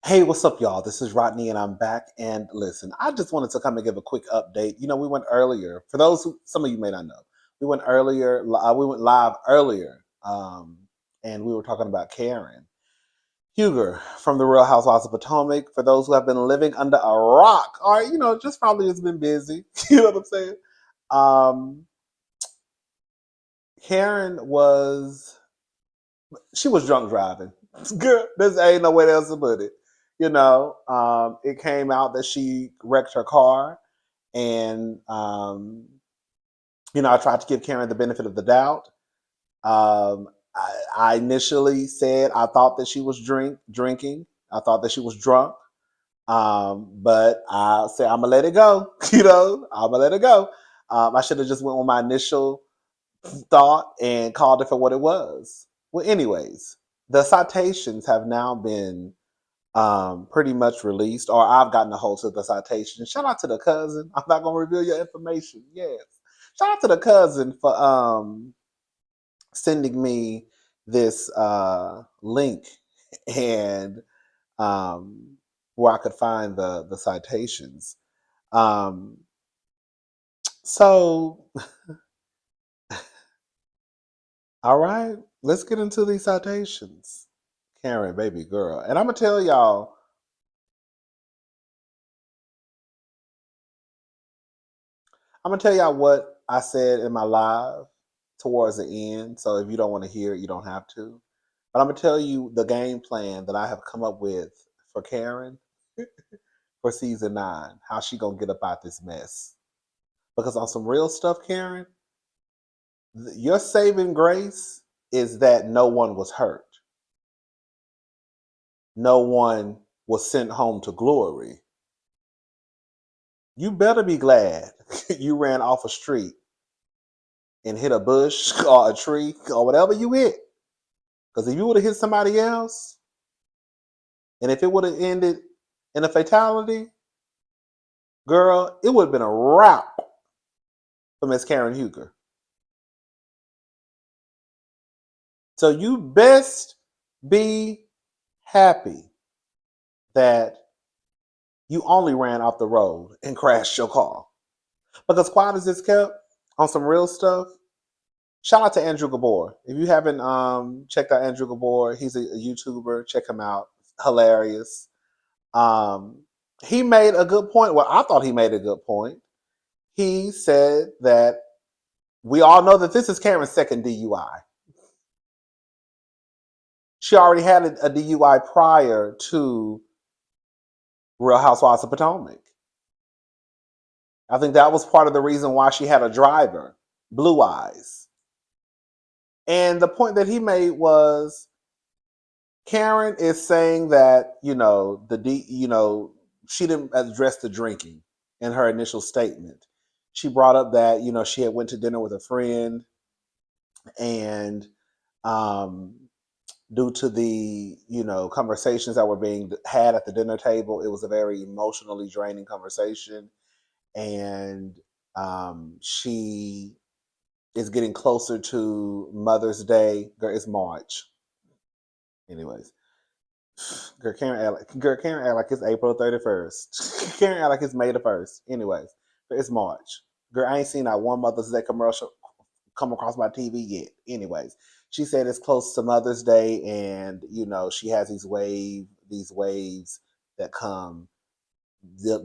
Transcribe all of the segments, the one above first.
Hey, what's up, y'all? This is Rodney, and I'm back. And listen, I just wanted to come and give a quick update. We went earlier. For those who, some of you may not know, we went earlier. We went live earlier, and we were talking about Karen Huger from the Real Housewives of Potomac. For those who have been living under a rock, or just probably has been busy. You know what I'm saying? Um, Karen was she was drunk driving. Girl, there's ain't no way else to put it. It came out that she wrecked her car, and I tried to give Karen the benefit of the doubt. I initially said I thought that she was drinking. I thought that she was drunk. But I said I'm gonna let it go. I'm gonna let it go. I should have just went with my initial thought and called it for what it was. Well, anyways, the citations have now been pretty much released, or I've gotten a hold of the citation. Shout out to the cousin. I'm not gonna reveal your information. Yes. Shout out to the cousin for sending me this link and um, where I could find the citations. Um, so all right, let's get into these citations. Karen, baby girl. And I'm gonna tell y'all what I said in my live towards the end. So if you don't want to hear it, you don't have to. But I'm gonna tell you the game plan that I have come up with for Karen for season 9, how she gonna get up out this mess. Because on some real stuff, Karen, your saving grace is that no one was hurt. No one was sent home to glory. You better be glad you ran off a street and hit a bush or a tree or whatever you hit. Because if you would have hit somebody else, and if it would have ended in a fatality, girl, it would have been a wrap for Miss Karen Huger. So you best be happy that you only ran off the road and crashed your car. Because quiet as it's kept, on some real stuff, shout out to Andrew Gabor. If you haven't checked out Andrew Gabor, he's a YouTuber. Check him out. Hilarious. Um, he made a good point. Well, I thought he made a good point. He said that we all know that this is Karen's second DUI. She already had a DUI prior to Real Housewives of Potomac. I think that was part of the reason why she had a driver, Blue Eyes. And the point that he made was Karen is saying that, she didn't address the drinking in her initial statement. She brought up that, she had went to dinner with a friend, and um, due to the, conversations that were being had at the dinner table, it was a very emotionally draining conversation. And she is getting closer to Mother's Day. Girl, it's March. Anyways, Karen act like it's April 31st. Karen act like it's May the 1st. Anyways, it's March. Girl, I ain't seen that one Mother's Day commercial come across my TV yet. Anyways, she said it's close to Mother's Day, and she has these waves that come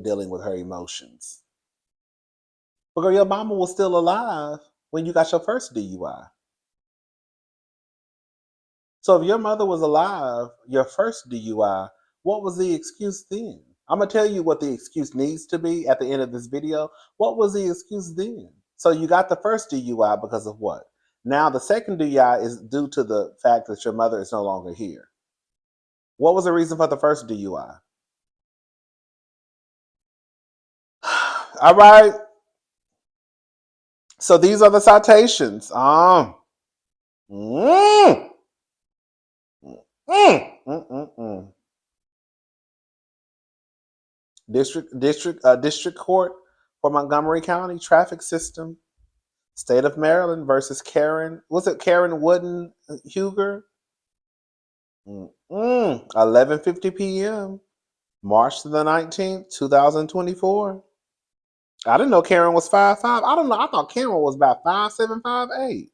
dealing with her emotions. But girl, your mama was still alive when you got your first DUI. So if your mother was alive, your first DUI, what was the excuse then? I'm gonna tell you what the excuse needs to be at the end of this video. What was the excuse then? So you got the first DUI because of what? Now the second DUI is due to the fact that your mother is no longer here. What was the reason for the first DUI? All right. So these are the citations. Mm, mm. District Court for Montgomery County Traffic System, State of Maryland versus Karen. Was it Karen Wooden Huger? 11:50 p.m. March the 19th, 2024. I didn't know Karen was 5'5". I don't know. I thought Karen was about 5'7", 5'8".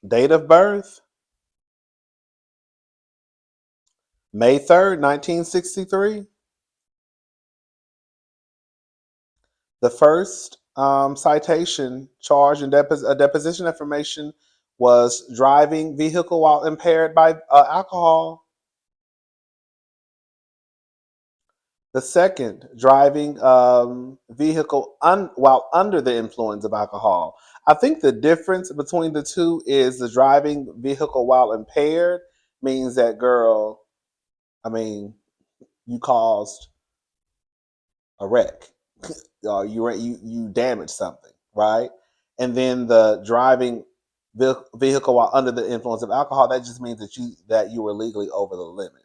Date of birth, May 3rd, 1963. The first citation charge and deposition information was driving vehicle while impaired by alcohol. The second, driving vehicle while under the influence of alcohol. I think the difference between the two is the driving vehicle while impaired means that, girl, I mean, you caused a wreck. You damaged something, right? And then the driving vehicle while under the influence of alcohol, that just means that you were legally over the limit.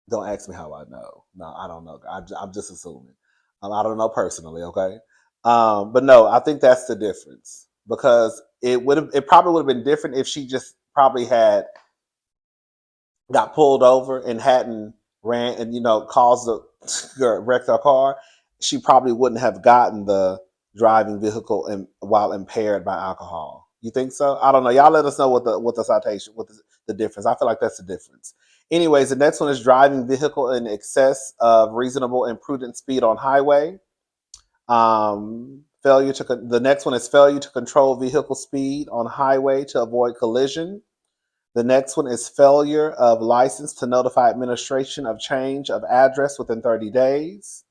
Don't ask me how I know. No, I don't know. I'm just assuming. I don't know personally. Okay, but no, I think that's the difference because it probably would have been different if she just probably had got pulled over and hadn't ran and caused a wrecked her car. She probably wouldn't have gotten the driving vehicle while impaired by alcohol. You think so? I don't know. Y'all let us know what the citation, what the difference. I feel like that's the difference. Anyways, the next one is driving vehicle in excess of reasonable and prudent speed on highway. The next one is failure to control vehicle speed on highway to avoid collision. The next one is failure of license to notify administration of change of address within 30 days.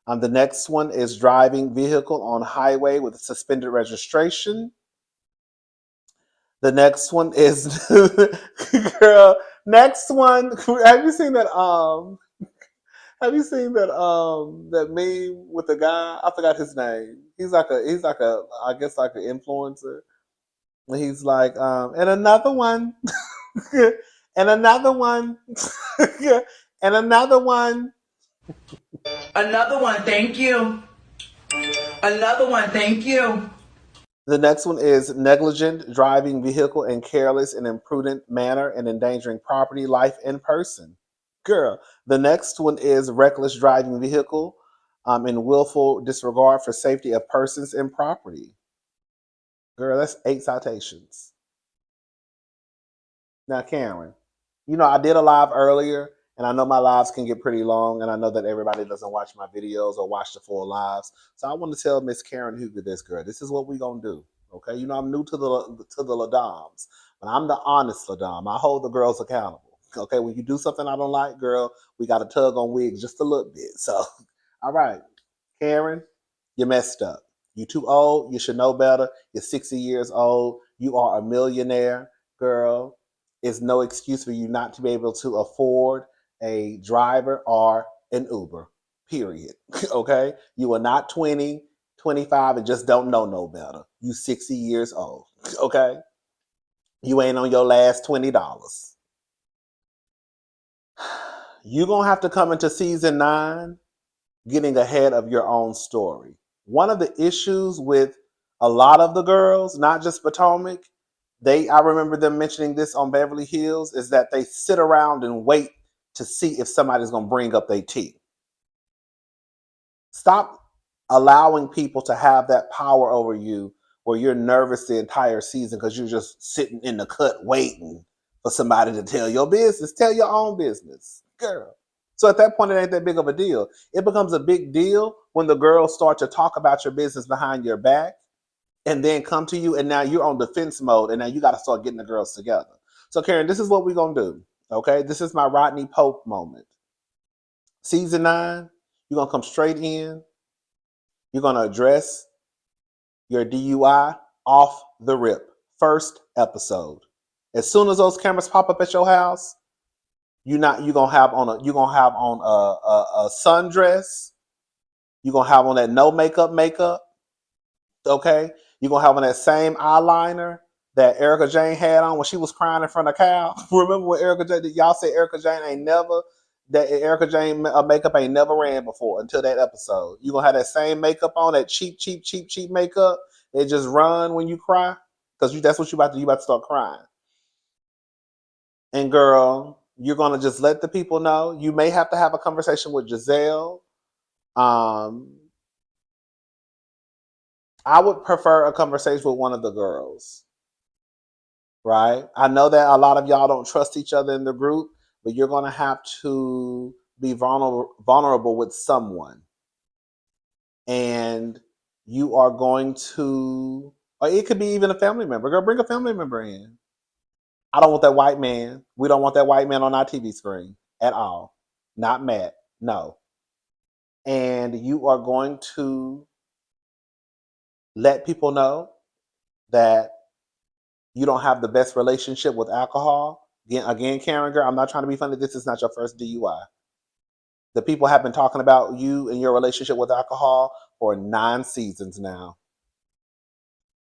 The next one is driving vehicle on highway with suspended registration. The next one is girl. Next one. Have you seen that? That meme with the guy? I forgot his name. He's like a I guess like an influencer. And he's like, and another one, and another one, and another one. Another one, thank you. Another one, thank you. The next one is negligent driving vehicle in careless and imprudent manner and endangering property, life, and person. Girl. The next one is reckless driving vehicle in willful disregard for safety of persons and property. Girl, that's 8 citations. Now, Karen, I did a live earlier, and I know my lives can get pretty long, and I know that everybody doesn't watch my videos or watch the full lives. So I want to tell Miss Karen Huger this, girl. This is what we gonna do. Okay, I'm new to the Ladams, but I'm the honest Ladam. I hold the girls accountable. Okay, when you do something I don't like, girl, we got to tug on wigs just a little bit. So, all right, Karen, you messed up. You too old. You should know better. You're 60 years old. You are a millionaire, girl. It's no excuse for you not to be able to afford a driver or an Uber, period. Okay? You are not 20, 25, and just don't know no better. You 60 years old. Okay? You ain't on your last $20. You're going to have to come into season 9 getting ahead of your own story. One of the issues with a lot of the girls, not just Potomac, I remember them mentioning this on Beverly Hills, is that they sit around and wait to see if somebody's going to bring up their tea. Stop allowing people to have that power over you where you're nervous the entire season because you're just sitting in the cut waiting for somebody to tell your business. Tell your own business, girl. So at that point, it ain't that big of a deal. It becomes a big deal when the girls start to talk about your business behind your back and then come to you, and now you're on defense mode, and now you got to start getting the girls together. So, Karen, this is what we're going to do. Okay? This is my Rodney Pope moment. Season 9, you're going to come straight in. You're going to address your DUI off the rip. First episode. As soon as those cameras pop up at your house, you're gonna have on a sundress. You're gonna have on that no makeup. Okay, you're gonna have on that same eyeliner that Erica Jane had on when she was crying in front of Cal. Remember when Erica Jane? Y'all said Erica Jane makeup ain't never ran before until that episode. You gonna have that same makeup on, that cheap makeup. It just run when you cry because that's what you about to start crying. And girl, You're going to just let the people know. You may have to have a conversation with Giselle. Um, I would prefer a conversation with one of the girls, right? I know that a lot of y'all don't trust each other in the group, but you're going to have to be vulnerable with someone. And you are going to, or it could be even a family member. Girl, bring a family member in. I don't want that white man. We don't want that white man on our TV screen at all. Not Matt. No. And you are going to let people know that you don't have the best relationship with alcohol. Again, Karen, girl, I'm not trying to be funny. This is not your first DUI. The people have been talking about you and your relationship with alcohol for 9 seasons now.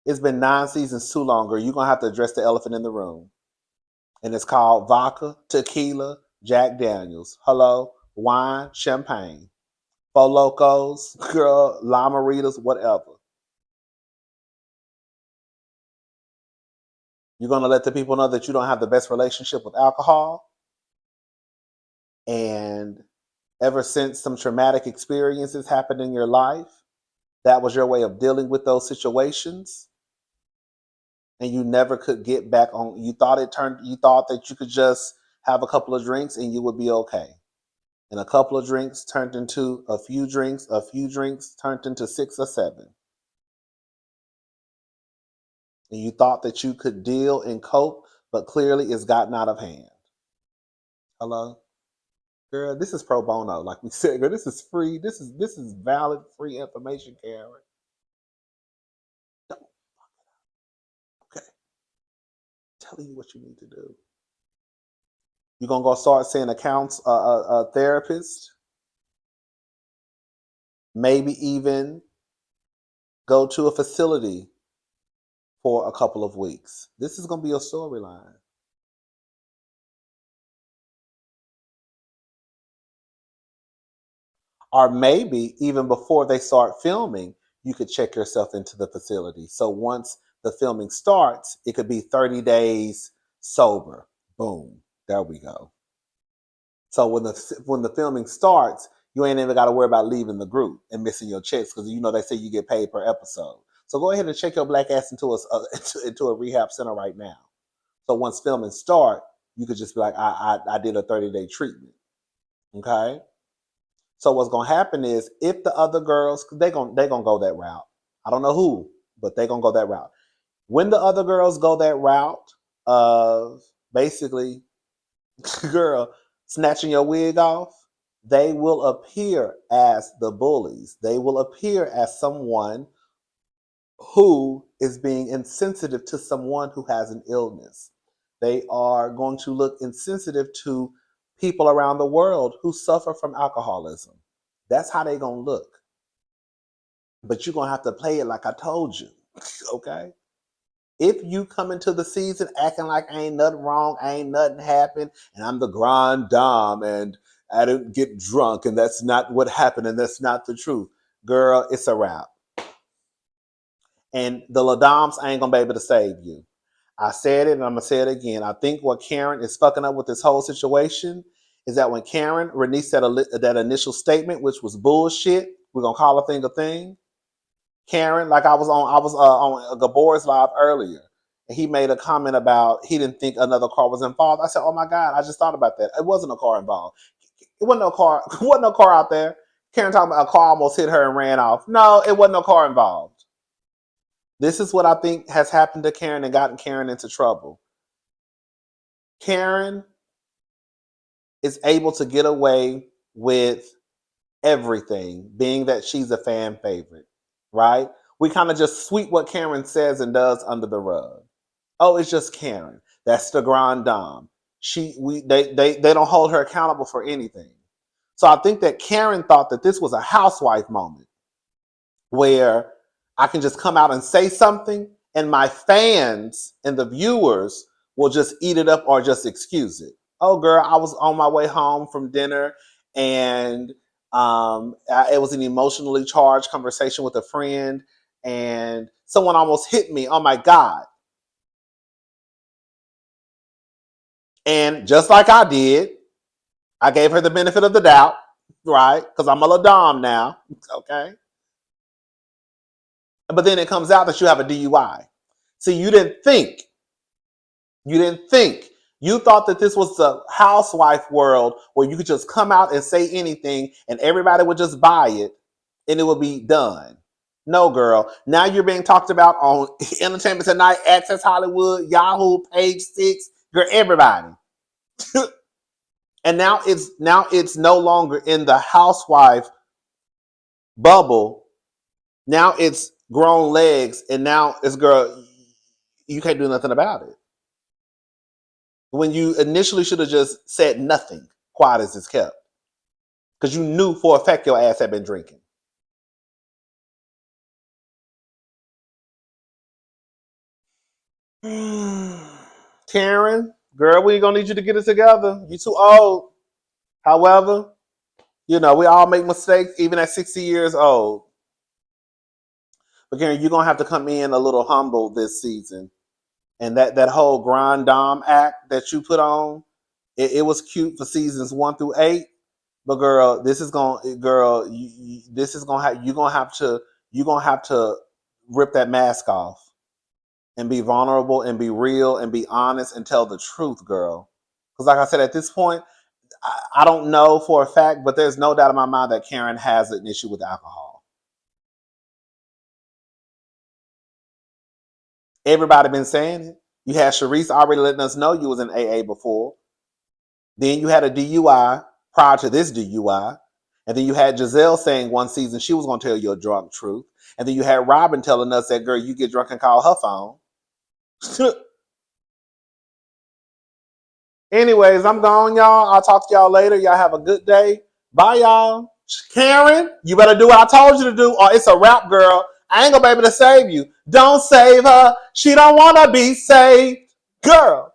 It's been 9 seasons too long, girl. You're going to have to address the elephant in the room. And it's called vodka, tequila, Jack Daniels. Hello, wine, champagne, Four Locos, girl, La Maritas, whatever. You're going to let the people know that you don't have the best relationship with alcohol. And ever since some traumatic experiences happened in your life, that was your way of dealing with those situations. And you never could get back on. You thought that you could just have a couple of drinks and you would be okay. And a couple of drinks turned into a few drinks turned into 6 or 7. And you thought that you could deal and cope, but clearly it's gotten out of hand. Hello? Girl, this is pro bono, like we said. Girl, this is free. This is valid, free information, Karen. Don't. Okay. Telling you what you need to do. You're gonna go start seeing a therapist, maybe even go to a facility for a couple of weeks. This is gonna be a storyline. Or maybe even before they start filming, you could check yourself into the facility. So once the filming starts, it could be 30 days sober. Boom. There we go. So when the filming starts, you ain't even got to worry about leaving the group and missing your checks because you know they say you get paid per episode. So go ahead and check your black ass into a rehab center right now. So once filming start, you could just be like, I did a 30-day treatment. Okay. So what's gonna happen is if the other girls, they gonna go that route. I don't know who, but they gonna go that route. When the other girls go that route of basically, girl, snatching your wig off, they will appear as the bullies. They will appear as someone who is being insensitive to someone who has an illness. They are going to look insensitive to people around the world who suffer from alcoholism. That's how they're going to look. But you're going to have to play it like I told you. Okay? If you come into the season acting like ain't nothing wrong, ain't nothing happened, and I'm the grand dame and I didn't get drunk and that's not what happened and that's not the truth, girl, it's a wrap. And the Ladams ain't going to be able to save you. I said it and I'm going to say it again. I think what Karen is fucking up with this whole situation is that when Karen released that initial statement, which was bullshit, we're going to call a thing a thing. Karen, like I was on Gabor's live earlier, and he made a comment about he didn't think another car was involved. I said, "Oh my God, I just thought about that. It wasn't a car involved. It wasn't no car. Wasn't no car out there." Karen talking about a car almost hit her and ran off. No, it wasn't no car involved. This is what I think has happened to Karen and gotten Karen into trouble. Karen is able to get away with everything, being that she's a fan favorite, right? We kind of just sweep what Karen says and does under the rug. Oh, it's just Karen. That's the grand dame. They don't hold her accountable for anything. So I think that Karen thought that this was a housewife moment where I can just come out and say something and my fans and the viewers will just eat it up or just excuse it. Oh, girl, I was on my way home from dinner and it was an emotionally charged conversation with a friend and someone almost hit me. Oh my God. And just like I did, I gave her the benefit of the doubt, right? Because I'm a Ladom now, okay? But then it comes out that you have a DUI. See, you didn't think. You didn't think. You thought that this was the housewife world where you could just come out and say anything and everybody would just buy it and it would be done. No, girl. Now you're being talked about on Entertainment Tonight, Access Hollywood, Yahoo, Page Six, girl, everybody. And now it's no longer in the housewife bubble. Now it's grown legs, and now it's girl. You can't do nothing about it. When you initially should have just said nothing, quiet as it's kept, because you knew for a fact your ass had been drinking. Karen, girl, we ain't gonna need you to get it together. You too old. However, we all make mistakes, even at 60 years old. But Karen, you're gonna have to come in a little humble this season. And that whole Grand Dame act that you put on, it was cute for seasons 1 through 8. But girl, this is gonna have you're gonna have to rip that mask off and be vulnerable and be real and be honest and tell the truth, girl. Because like I said, at this point, I don't know for a fact, but there's no doubt in my mind that Karen has an issue with alcohol. Everybody been saying it. You had Sharice already letting us know you was in AA before. Then you had a DUI prior to this DUI. And then you had Giselle saying one season she was going to tell you a drunk truth. And then you had Robin telling us that, girl, you get drunk and call her phone. Anyways, I'm gone, y'all. I'll talk to y'all later. Y'all have a good day. Bye, y'all. Karen, you better do what I told you to do, or it's a wrap, girl. I ain't gonna be able to save you. Don't save her. She don't want to be saved. Girl.